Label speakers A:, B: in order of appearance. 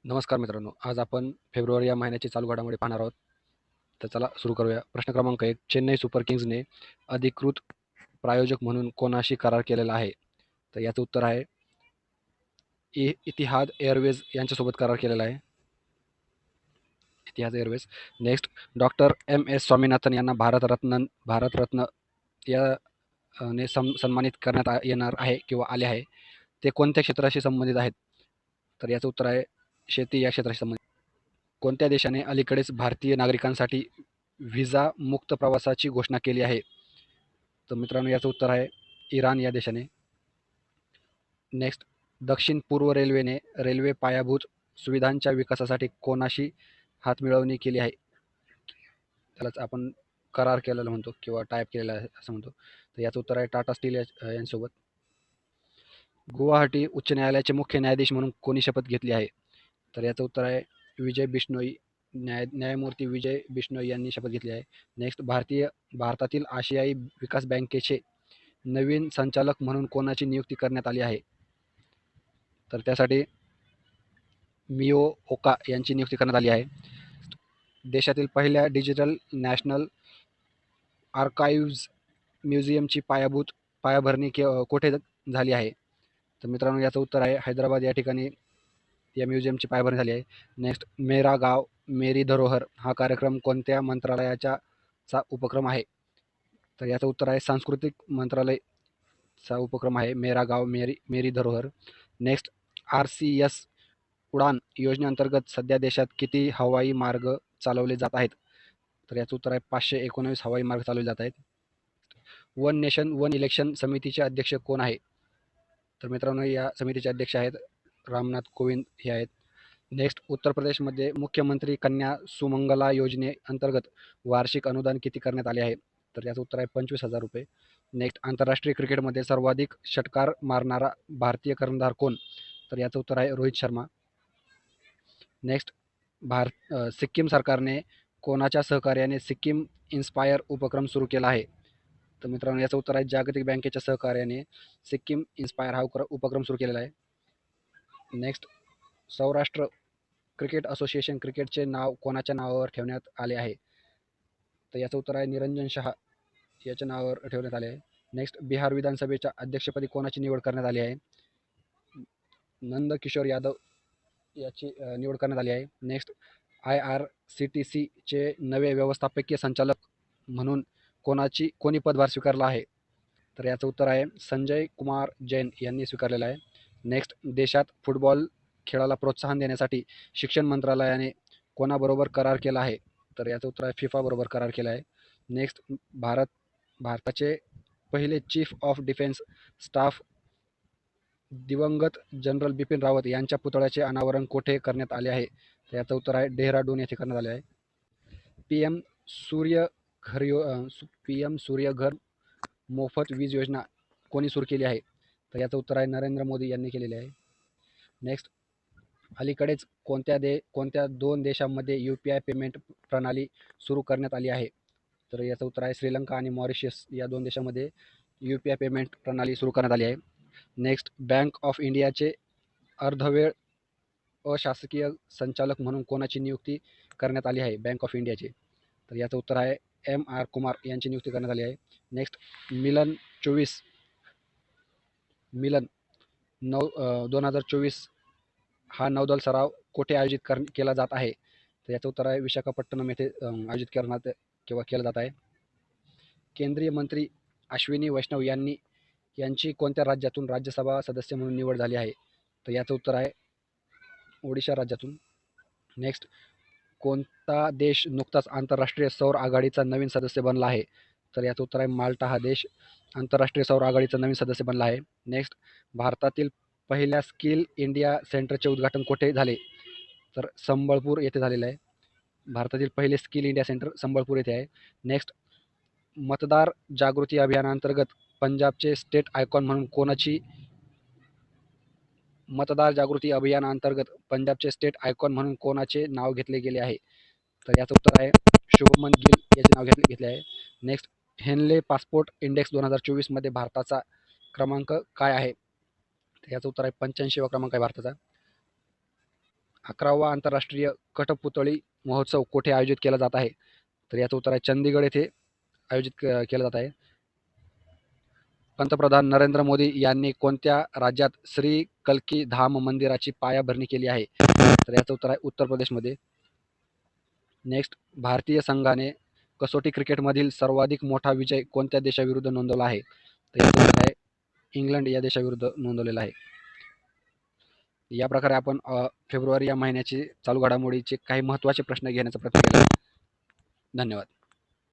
A: नमस्कार मित्रांनो, आज आपण फेब्रुवारी या महिन्याची चालू घडामोडी पाहणार आहोत. तर चला सुरू करूया. प्रश्न क्रमांक 1. चेन्नई सुपर किंग्जने अधिकृत प्रायोजक म्हणून कोणाशी करार केलेला आहे? तर याचं उत्तर आहे इतिहाद एअरवेज यांच्यासोबत करार केलेला आहे. Etihad Airways. Next, doctor M S. Swaminathan यांना भारतरत्न या ने सन्मानित करण्यात येणार आहे किंवा आले आहे. ते कोणत्या क्षेत्राशी संबंधित आहेत? तर याचं उत्तर आहे शेती या क्षेत्राशी संबंधित. कोणत्या देशाने अलीकडेच भारतीय नागरिकांसाठी व्हिसा मुक्त प्रवासाची घोषणा केली आहे? तर मित्रांनो, याचं उत्तर आहे इराण या देशाने. नेक्स्ट, दक्षिण पूर्व रेल्वेने रेल्वे पायाभूत सुविधांच्या विकासासाठी कोणाशी हातमिळवणी केली आहे? त्यालाच आपण करार केलेला म्हणतो किंवा टायप केलेला आहे असं म्हणतो. तर याचं उत्तर आहे टाटा स्टील यांच्यासोबत. गुवाहाटी उच्च न्यायालयाचे मुख्य न्यायाधीश म्हणून कोणी शपथ घेतली आहे? तर याचं उत्तर आहे विजय बिश्नोई. न्यायमूर्ती विजय बिश्नोई यांनी शपथ घेतली आहे. नेक्स्ट, भारतातील आशियाई विकास बँकेचे नवीन संचालक म्हणून कोणाची नियुक्ती करण्यात आली आहे? तर त्यासाठी मियो ओका यांची नियुक्ती करण्यात आली आहे. देशातील पहिल्या डिजिटल नॅशनल आर्काइव्ज म्युझियमची पायाभरणी कोठे झाली आहे? तर मित्रांनो, याचं उत्तर आहे हैदराबाद या ठिकाणी या म्युझियमची पायाभरणी झाली आहे. नेक्स्ट, मेरा गाव मेरी धरोहर हा कार्यक्रम कोणत्या मंत्रालयाचा उपक्रम आहे? तर याचं उत्तर आहे सांस्कृतिक मंत्रालयचा उपक्रम आहे मेरा गाव मेरी धरोहर. नेक्स्ट, RCS उडान योजनेअंतर्गत सध्या देशात किती हवाई मार्ग चालवले जात आहेत? तर याचं उत्तर आहे 519 हवाई मार्ग चालवले जात आहेत. वन नेशन वन इलेक्शन समितीचे अध्यक्ष कोण आहे? तर मित्रांनो, या समितीचे अध्यक्ष आहेत रामनाथ कोविंद हे आहेत. नेक्स्ट, उत्तर प्रदेशमध्ये मुख्यमंत्री कन्या सुमंगला योजनेअंतर्गत वार्षिक अनुदान किती करण्यात आले आहे? तर याचं उत्तर आहे 25,000 रुपये. नेक्स्ट, आंतरराष्ट्रीय क्रिकेटमध्ये सर्वाधिक षटकार मारणारा भारतीय कर्णधार कोण? तर याचं उत्तर आहे रोहित शर्मा. नेक्स्ट, सिक्कीम सरकारने कोणाच्या सहकार्याने सिक्कीम इन्स्पायर उपक्रम सुरू केला आहे? तर मित्रांनो, याचं उत्तर आहे जागतिक बँकेच्या सहकार्याने सिक्कीम इन्स्पायर हा उपक्रम सुरू केलेला आहे. नेक्स्ट, सौराष्ट्र क्रिकेट असोसिएशन क्रिकेटचे नाव कोणाच्या नावावर ठेवण्यात आले आहे? तर याचं उत्तर आहे निरंजन शहा याच्या नावावर ठेवण्यात आले आहे. नेक्स्ट, बिहार विधानसभेच्या अध्यक्षपदी कोणाची निवड करण्यात आली आहे? नंदकिशोर यादव याची निवड करण्यात आली आहे. नेक्स्ट, IRCTCचे नवे व्यवस्थापकीय संचालक म्हणून कोणी पदभार स्वीकारला आहे? तर याचं उत्तर आहे संजय कुमार जैन यांनी स्वीकारलेलं आहे. नेक्स्ट, देशात फुटबॉल खेळाला प्रोत्साहन देण्यासाठी शिक्षण मंत्रालयाने कोणाबरोबर करार केला आहे? तर याचं उत्तर आहे फिफा बरोबर करार केला आहे. नेक्स्ट, भारताचे पहिले चीफ ऑफ डिफेन्स स्टाफ दिवंगत जनरल बिपिन रावत यांच्या पुतळ्याचे अनावरण कोठे करण्यात आले आहे? तर याचं उत्तर आहे डेहराडून येथे करण्यात आले आहे. पीएम सूर्यघर मोफत वीज योजना कोणी सुरू केली आहे? तर याचं उत्तर आहे नरेंद्र मोदी यांनी केलेले आहे. नेक्स्ट, अलीकडेच कोणत्या 2 देशांमध्ये UPI पेमेंट प्रणाली सुरू करण्यात आली आहे? तर याचं उत्तर आहे श्रीलंका आणि मॉरिशस या 2 देशांमध्ये UPI पेमेंट प्रणाली सुरू करण्यात आली आहे. नेक्स्ट, बँक ऑफ इंडियाचे अर्धवेळ अशासकीय संचालक म्हणून कोणाची नियुक्ती करण्यात आली आहे बँक ऑफ इंडियाची? तर याचं उत्तर आहे MR कुमार यांची नियुक्ती करण्यात आली आहे. नेक्स्ट, मिलन 2024 हा नौदल सराव कोठे आयोजित केला जात आहे? तर याचं उत्तर आहे विशाखापट्टणम येथे आयोजित करण्यात किंवा केला जात आहे. केंद्रीय मंत्री अश्विनी वैष्णव यांची कोणत्या राज्यातून राज्यसभा सदस्य म्हणून निवड झाली आहे? तर याचं उत्तर आहे ओडिशा राज्यातून. नेक्स्ट, कोणता देश नुकताच आंतरराष्ट्रीय सौर आघाडीचा नवीन सदस्य बनला आहे? तर याचं उत्तर आहे माल्टा हा देश आंतरराष्ट्रीय सौर आघाडीचा नवीन सदस्य बनला आहे. नेक्स्ट, भारतातील पहिल्या स्किल इंडिया सेंटरचे उद्घाटन कोठे झाले? तर संबळपूर येथे झालेलं आहे. भारतातील पहिले स्किल इंडिया सेंटर संबळपूर येथे आहे. नेक्स्ट, मतदार जागृती अभियानाअंतर्गत पंजाबचे स्टेट आयकॉन म्हणून कोणाचे नाव घेतले गेले आहे? तर याचं उत्तर आहे शुभमन गिल याचे नाव घेतले आहे. नेक्स्ट, हेनले पासपोर्ट इंडेक्स 2024 मध्ये भारताचा क्रमांक काय आहे? तर याचं उत्तर आहे 85वा क्रमांक आहे भारताचा. 11वा आंतरराष्ट्रीय कठपुतळी महोत्सव कोठे आयोजित केला जात आहे? तर याचं उत्तर आहे चंदीगड येथे आयोजित केला जात आहे. पंतप्रधान नरेंद्र मोदी यांनी कोणत्या राज्यात श्री कल्की धाम मंदिराची पायाभरणी केली आहे? तर याचं उत्तर आहे उत्तर प्रदेशमध्ये. नेक्स्ट, भारतीय संघाने कसोटी क्रिकेटमधील सर्वाधिक मोठा विजय कोणत्या देशाविरुद्ध नोंदवला आहे? तर याचं उत्तर आहे इंग्लंड या देशाविरुद्ध नोंदवलेला आहे. या प्रकारे आपण फेब्रुवारी या महिन्याची चालू घडामोडीचे काही महत्त्वाचे प्रश्न घेण्याचा प्रयत्न केला. धन्यवाद.